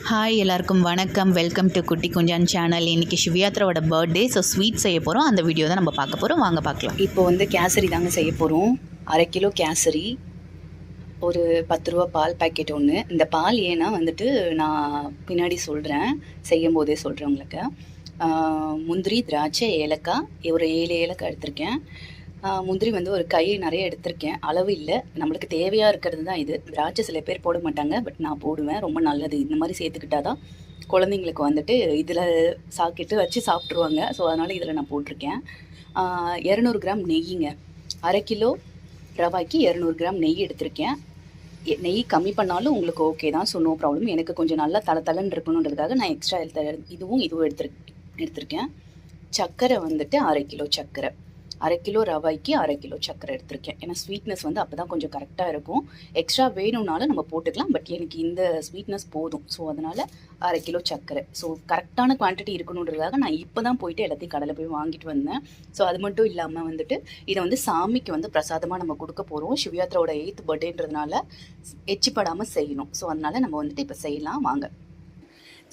Hi எல்லாருக்கும் வணக்கம். Welcome to குட்டி குஞ்சான் சேனல். இன்றைக்கி சிவ்யாத்ராவோட பர்த்டே. ஸோ ஸ்வீட் செய்ய போகிறோம். அந்த வீடியோ தான் நம்ம பார்க்க போகிறோம். வாங்க பார்க்கலாம். இப்போ கேசரி தாங்க செய்ய போகிறோம். 1/2 கிலோ கேசரி, ஒரு 10 ரூபா பால் பாக்கெட் ஒன்று. இந்த பால் ஏன்னா நான் பின்னாடி சொல்கிறேன், செய்யும் போதே சொல்கிறேன் உங்களுக்கு. முந்திரி, திராட்சை, ஏலக்காய், ஒரு 7 ஏலக்காய் எடுத்திருக்கேன். முந்திரி ஒரு கை நிறைய எடுத்திருக்கேன், அளவு இல்லை, நம்மளுக்கு தேவையாக இருக்கிறது தான் இது. திராட்சை சில பேர் போட மாட்டாங்க, பட் நான் போடுவேன், ரொம்ப நல்லது. இந்த மாதிரி சேர்த்துக்கிட்டா தான் குழந்தைங்களுக்கு இதில் சாக்கிட்டு வச்சு சாப்பிட்ருவாங்க. ஸோ அதனால் இதில் நான் போட்டிருக்கேன். 200 கிராம் நெய்யுங்க. 1/2 கிலோ ரவாய்க்கு 200 கிராம் நெய் எடுத்திருக்கேன். நெய் கம்மி பண்ணாலும் உங்களுக்கு ஓகே தான், ஸோ நோ ப்ராப்ளம். எனக்கு கொஞ்சம் நல்லா தளன்னு இருக்கணுன்றதுக்காக நான் எக்ஸ்ட்ரா இதுவும் எடுத்திருக்கேன். சர்க்கரை 1/2 கிலோ சர்க்கரை. 1/2 கிலோ ரவாய்க்கு 1/2 கிலோ சர்க்கரை எடுத்திருக்கேன். ஏன்னா ஸ்வீட்னஸ் அப்போ தான் கொஞ்சம் கரெக்டாக இருக்கும். எக்ஸ்ட்ரா வேணும்னாலும் நம்ம போட்டுக்கலாம், பட் எனக்கு இந்த ஸ்வீட்னஸ் போதும். ஸோ அதனால் 1/2 கிலோ சர்க்கரை. ஸோ கரெக்டான குவான்டிட்டி இருக்கணுன்றதுக்காக நான் இப்போ தான் போயிட்டு எல்லாத்தையும் கடையில் போய் வாங்கிட்டு வந்தேன். ஸோ அது மட்டும் இல்லாமல் இதை சாமிக்கு பிரசாதமாக நம்ம கொடுக்க போகிறோம். சிவ்யாத்ராவோட 8th பர்த்டேன்றதுனால எச்சிப்படாமல் செய்யணும். ஸோ அதனால் நம்ம இப்போ செய்யலாம் வாங்க.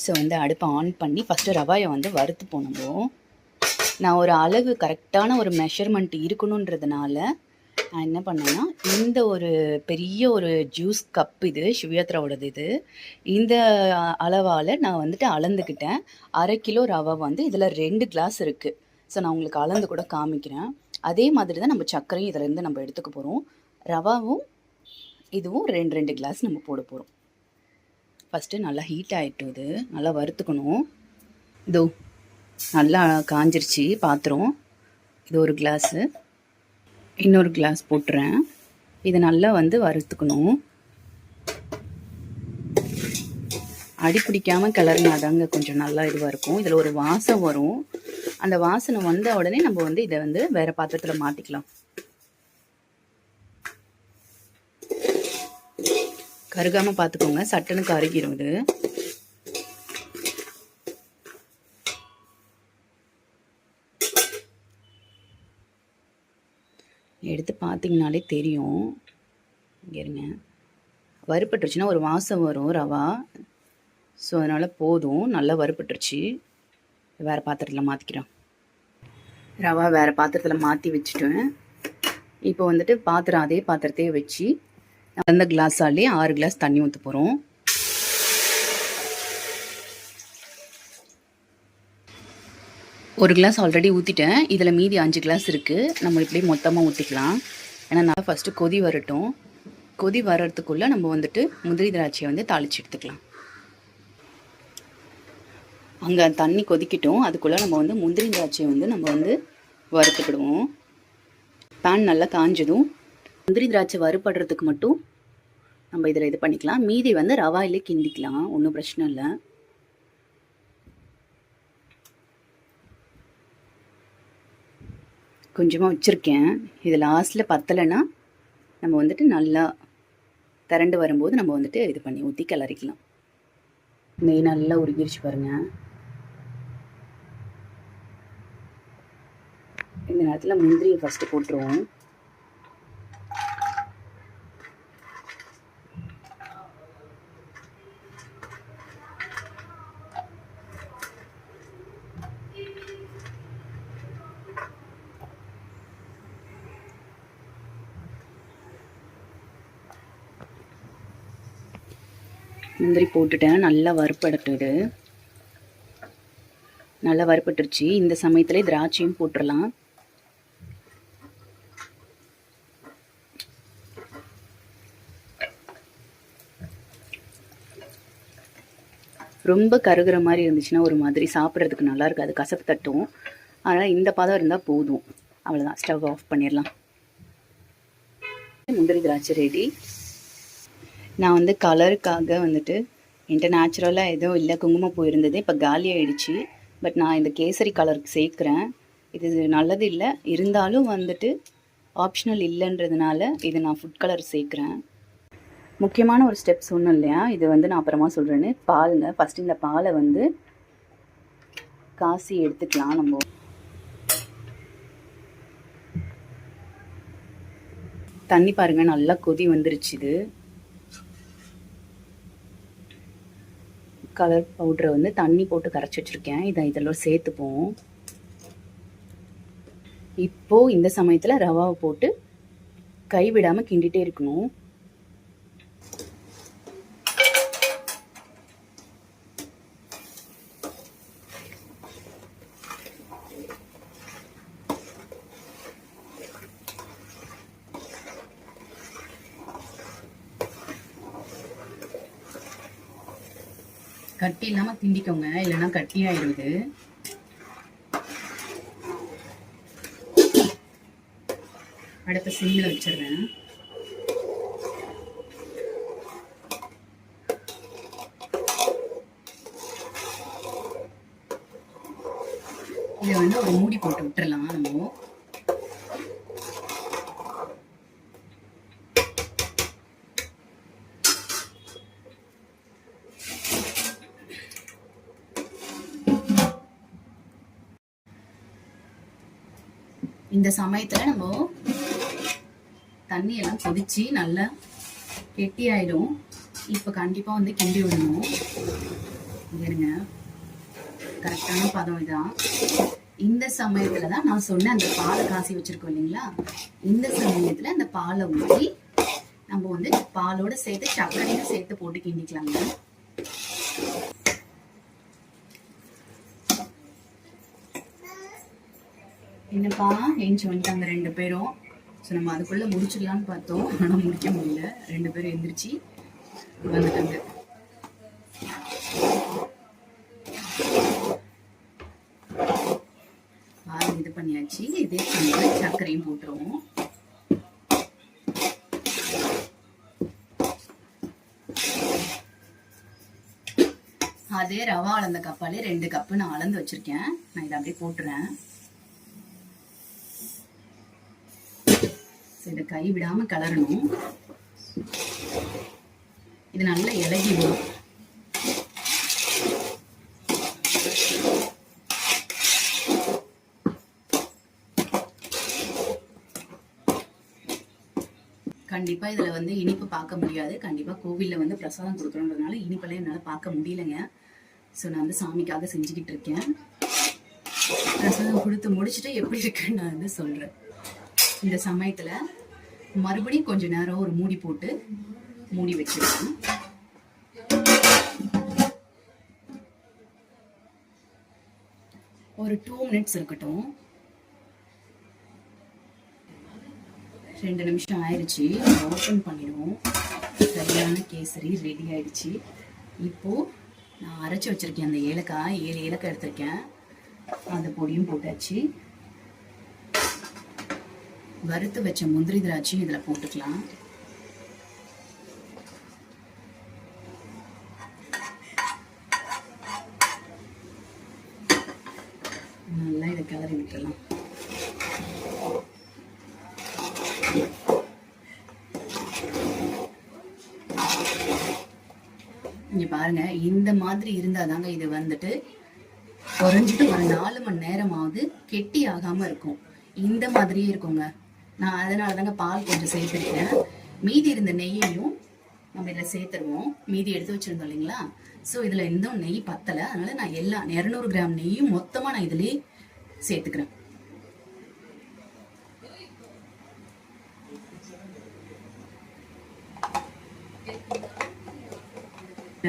ஸோ அடுப்பை ஆன் பண்ணி ஃபஸ்ட்டு ரவாயை வறுத்து போனோம். நான் ஒரு அளவு கரெக்டான ஒரு மெஷர்மெண்ட் இருக்கணுன்றதுனால நான் என்ன பண்ணேன்னா, இந்த ஒரு பெரிய ஒரு ஜூஸ் கப், இது சிவ்யாத்ராவோடது. இந்த அளவால் நான் அளந்துக்கிட்டேன். 1/2 கிலோ ரவை இதில் 2 கிளாஸ் இருக்குது. ஸோ நான் உங்களுக்கு அளந்து கூட காமிக்கிறேன். அதே மாதிரி தான் நம்ம சர்க்கரையும் இதிலேருந்து நம்ம எடுத்துக்க போகிறோம். ரவாவும் இதுவும் 2 கிளாஸ் நம்ம போட போகிறோம். ஃபஸ்ட்டு நல்லா ஹீட் ஆகிட்டு, இது நல்லா வறுத்துக்கணும். இதோ நல்லா காஞ்சிருச்சு பாத்திரம். இது ஒரு கிளாஸு, இன்னொரு கிளாஸ் போட்டுறேன். இது நல்லா வறுத்துக்கணும். அடி பிடிக்காமல் கிளறினாதாங்க கொஞ்சம் நல்லா இதுவாக இருக்கும். இதில் ஒரு வாசம் வரும். அந்த வாசனை வந்த உடனே நம்ம இதை வேறு பாத்திரத்தில் மாற்றிக்கலாம். கருகாமல் பார்த்துக்கோங்க, சட்டுன்னு கருகிரும். இது எடுத்து பார்த்தீங்கனாலே தெரியும். இங்கே இருங்க, வறுப்பட்டுருச்சுன்னா ஒரு வாசம் வரும் ரவா. ஸோ அதனால் போதும், நல்லா வறுப்பட்டுருச்சு. வேறு பாத்திரத்தில் மாற்றிக்கிறேன். ரவா வேறு பாத்திரத்தில் மாற்றி வச்சுட்டேன். இப்போ பாத்திரம் அதே பாத்திரத்தையே வச்சு அந்த கிளாஸாலே 6 கிளாஸ் தண்ணி ஊற்ற போகிறோம். ஒரு கிளாஸ் ஆல்ரெடி ஊற்றிட்டேன். இதில் மீதி 5 கிளாஸ் இருக்குது. நம்ம இப்படி மொத்தமாக ஊற்றிக்கலாம். ஏன்னா நான் ஃபஸ்ட்டு கொதி வரட்டும். கொதி வர்றதுக்குள்ளே நம்ம முந்திரி திராட்சையை தாளித்து எடுத்துக்கலாம். அங்கே தண்ணி கொதிக்கட்டும். அதுக்குள்ளே நம்ம முந்திரி திராட்சையை நம்ம வறுத்துக்கிடுவோம். பேன் நல்லா காஞ்சதும் முந்திரி திராட்சை வறுபடுறதுக்கு மட்டும் நம்ம இதில் இது பண்ணிக்கலாம். மீதி ரவாயிலே கிண்டிக்கலாம், ஒன்றும் பிரச்சனை இல்லை. கொஞ்சமாக வச்சுருக்கேன். இது லாஸ்ட்டில் பத்தலைன்னா நம்ம நல்லா திரண்டு வரும்போது நம்ம இது பண்ணி ஊற்றி கிளறிக்கலாம். நெய் நல்லா உருகிருச்சு பாருங்கள். இந்த நேரத்தில் முந்திரியை ஃபஸ்ட்டு போட்டுருவோம். முந்திரி போட்டுட்டேன். நல்லா வறுப்படட்டுது. நல்லா வறுப்பட்டுருச்சு. இந்த சமயத்தில் திராட்சையும் போட்டுடலாம். ரொம்ப கருகிற மாதிரி இருந்துச்சுன்னா ஒரு மாதிரி சாப்பிட்றதுக்கு நல்லா இருக்காது, கசப்பு தட்டும். அதனால் இந்த பதம் இருந்தால் போதும். அவ்வளோதான், ஸ்டவ் ஆஃப் பண்ணிடலாம். முந்திரி திராட்சை ரெடி. நான் கலருக்காக என்கிட்ட நேச்சுரலாக எதுவும் இல்லை, குங்குமப்பூ இருந்தது, இப்போ காலி ஆகிடுச்சு. பட் நான் இந்த கேசரி கலருக்கு சேர்க்குறேன். இது நல்லது இல்லை, இருந்தாலும் ஆப்ஷனல் இல்லைன்றதுனால இது நான் ஃபுட் கலர் சேர்க்குறேன். முக்கியமான ஒரு ஸ்டெப் சொன்னேன் இல்லையா, இது நான் அப்புறமா சொல்கிறேன்னு. பாலுங்க, ஃபஸ்ட்டு இந்த பாலை காசி எடுத்துக்கலாம். நம்ம தண்ணி பாருங்கள், நல்லா கொதி வந்துருச்சு. இது கலர் பவுடரை வந்து தண்ணி போட்டு கரைச்சி வச்சுருக்கேன். இதெல்லாம் சேர்த்துப்போம். இப்போது இந்த சமயத்தில் ரவாவை போட்டு கைவிடாமல் கிண்டிகிட்டே இருக்கணும். கட்டி இல்லாமல் கிண்டிக்கோங்க, இல்லைன்னா கட்டி ஆயிடுது. அடுத்த சிம்மில் வச்சிடுறேன். இதை வந்து ஒரு மூடி போட்டு விட்டுறலாம் நம்ம. இந்த சமயத்தில் நம்ம தண்ணி எல்லாம் கொதிச்சு நல்லா கெட்டி ஆயிடும். இப்போ கண்டிப்பாக வந்து கிண்டி விடணும். இருங்க, கரெக்டான பதம் இதான். இந்த சமயத்தில் தான் நான் சொன்னேன், அந்த பாலை காசி வச்சுருக்கோம் இல்லைங்களா, இந்த சமயத்தில் அந்த பாலை ஊற்றி நம்ம வந்து பாலோடு சேர்த்து சர்க்கரையும் சேர்த்து போட்டு கிண்டிக்கலாங்க. என்னப்பா ஏஞ்சி வந்துட்டாங்க 2 பேரும். ஸோ நம்ம அதுக்குள்ளே முடிச்சிடலான்னு பார்த்தோம், ஆனால் முடிக்க முடியல. 2 பேரும் எந்திரிச்சு வந்துட்டாங்க. பால் இது பண்ணியாச்சு. இதே சமயத்தில் சர்க்கரையும் போட்டுருவோம். அதே ரவா அளந்த கப்பாலே 2 கப்பு நான் அளந்து வச்சிருக்கேன். நான் இதை அப்படியே போட்டுறேன். இதை கை விடாம கலரணும். இது நல்லா இலகி வரும். கண்டிப்பா இதுல வந்து இனிப்பு பார்க்க முடியாது. கண்டிப்பா கோவில்ல வந்து பிரசாதம் கொடுக்கறதுனால இனிப்பெல்லாம் என்னால பார்க்க முடியலங்க. ஸோ நான் வந்து சாமிக்காக செஞ்சுக்கிட்டு இருக்கேன். பிரசாதம் கொடுத்து முடிச்சுட்டு எப்படி இருக்குன்னு நான் வந்து சொல்றேன். இந்த சமயத்துல மறுபடியும் கொஞ்ச நேரம் ஒரு மூடி போட்டு மூடி வச்சிருக்கேன். ஒரு 2 மினிட்ஸ் இருக்கட்டும். 2 நிமிஷம் ஆயிடுச்சு. ஓப்பன் பண்ணிடுவோம். சரியான கேசரி ரெடி ஆயிடுச்சு. இப்போ நான் அரைச்சி வச்சிருக்கேன் அந்த ஏலக்காய், 7 ஏலக்காய் எடுத்திருக்கேன். அந்த பொடியும் போட்டாச்சு. வறுத்து வச்ச முந்திரி திராட்சையும் இதில் போட்டுக்கலாம். நல்லா இதை கிளறி விட்டுலாம். இங்க பாருங்க, இந்த மாதிரி இருந்தாதாங்க இது வந்துட்டு குறைஞ்சிட்டு ஒரு 4 மணி நேரமாவது கெட்டி ஆகாம இருக்கும். இந்த மாதிரியே இருக்குங்க. நான் அதனால தாங்க பால் கொஞ்சம் சேர்த்துருக்கேன். மீதி இருந்த நெய்யையும் நம்ம இதில் சேர்த்துருவோம். மீதி எடுத்து வச்சிருந்தோம் இல்லைங்களா, ஸோ இதில் இன்னும் நெய் பத்தலை. அதனால நான் எல்லா 200 கிராம் நெய்யும் மொத்தமாக நான் இதிலே சேர்த்துக்கிறேன்.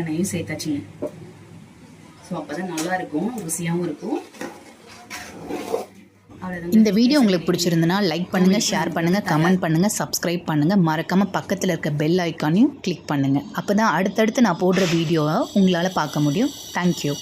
நெய்யும் சேர்த்தாச்சுங்க. ஸோ அப்போதான் நல்லா இருக்கும், ருசியாகவும் இருக்கும். இந்த வீடியோ உங்களுக்கு பிடிச்சிருந்தனா லைக் பண்ணுங்கள், ஷேர் பண்ணுங்கள், கமெண்ட் பண்ணுங்கள், சப்ஸ்கிரைப் பண்ணுங்கள். மறக்காமல் பக்கத்தில் இருக்க பெல் ஐக்கானையும் கிளிக் பண்ணுங்கள். அப்போ தான் அடுத்தடுத்து நான் போடுற வீடியோவை உங்களால் பார்க்க முடியும். தேங்க்யூ.